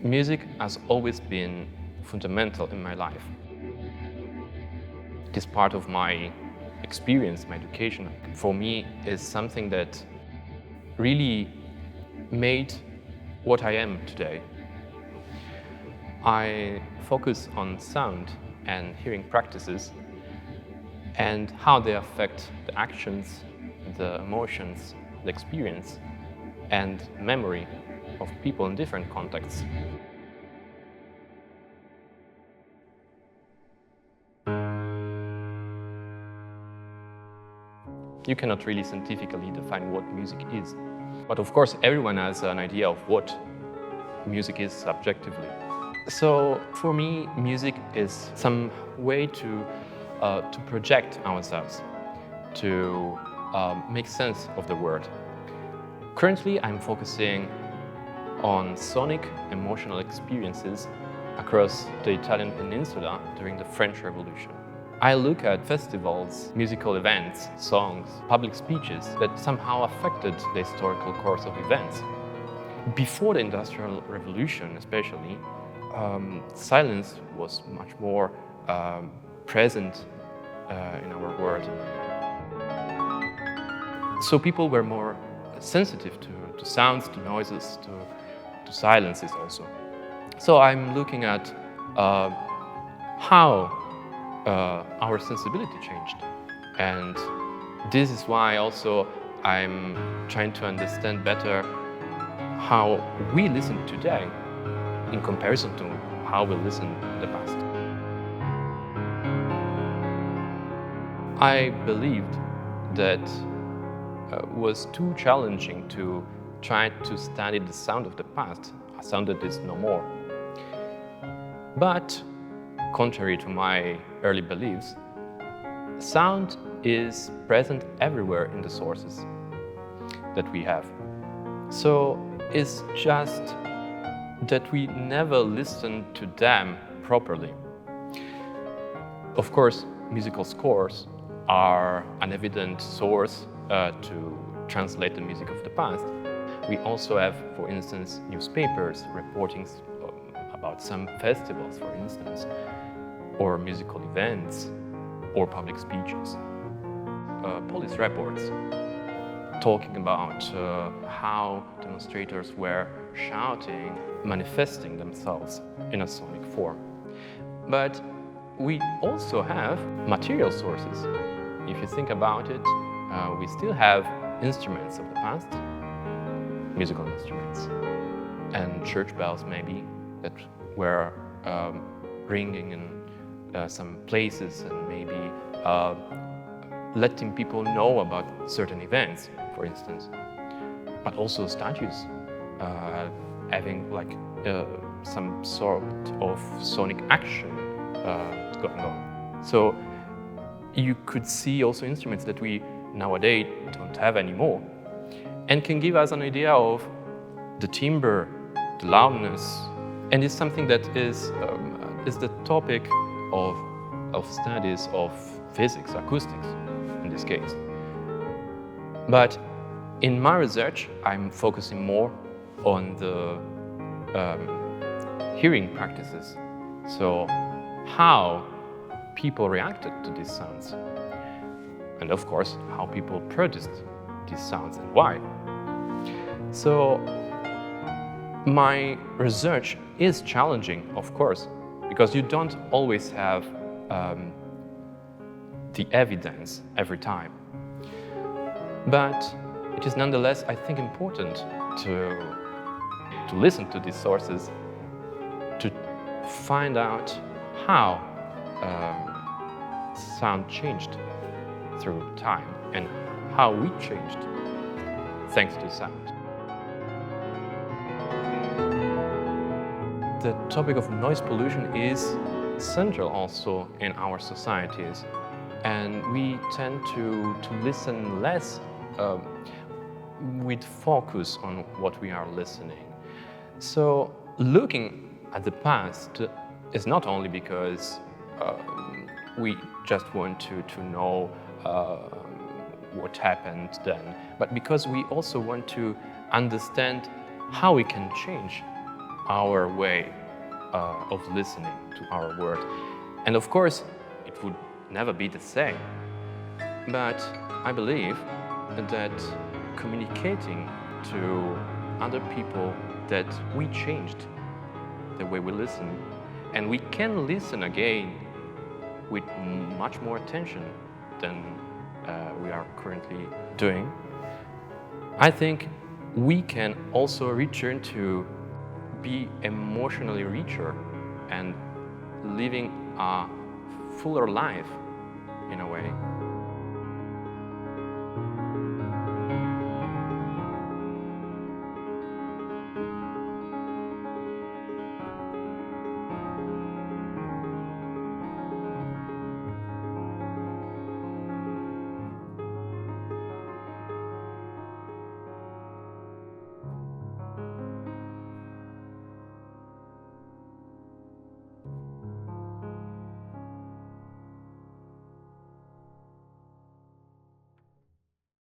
Music has always been fundamental in my life. It is part of my experience, my education. For me, is something that really made what I am today. I focus on sound and hearing practices and how they affect the actions, the emotions, the experience, and memory of people in different contexts. You cannot really scientifically define what music is. But of course, everyone has an idea of what music is subjectively. So for me, music is some way to project ourselves, to make sense of the world. Currently, I'm focusing on sonic emotional experiences across the Italian peninsula during the French Revolution. I look at festivals, musical events, songs, public speeches that somehow affected the historical course of events. Before the Industrial Revolution, especially, silence was much more present in our world. So people were more sensitive to sounds, to noises, to silences also. So I'm looking at how our sensibility changed. And this is why also I'm trying to understand better how we listen today in comparison to how we listened in the past. I believed that it was too challenging to try to study the sound of the past, a sound that is no more. But contrary to my early beliefs, sound is present everywhere in the sources that we have. So it's just that we never listen to them properly. Of course, musical scores are an evident source to translate the music of the past. We also have, for instance, newspapers reporting about some festivals, for instance, or musical events, or public speeches. Police reports talking about how demonstrators were shouting, manifesting themselves in a sonic form. But we also have material sources. If you think about it, we still have instruments of the past, musical instruments, and church bells maybe that were ringing in some places and maybe letting people know about certain events, for instance. But also statues having like some sort of sonic action going on. So you could see also instruments that we nowadays don't have anymore and can give us an idea of the timbre, the loudness, and it's something that is the topic of studies of physics, acoustics in this case. But in my research, I'm focusing more on the hearing practices. So how people reacted to these sounds. And of course, how people produced these sounds and why. So my research is challenging, of course, because you don't always have the evidence every time. But it is nonetheless, I think, important to listen to these sources, to find out how sound changed through time and how we changed thanks to sound. The topic of noise pollution is central also in our societies, and we tend to listen less with focus on what we are listening. So looking at the past is not only because we just want to know what happened then, but because we also want to understand how we can change our way of listening to our world. And of course, it would never be the same. But I believe that communicating to other people that we changed the way we listen, and we can listen again with much more attention than we are currently doing. I think we can also return to be emotionally richer and living a fuller life in a way.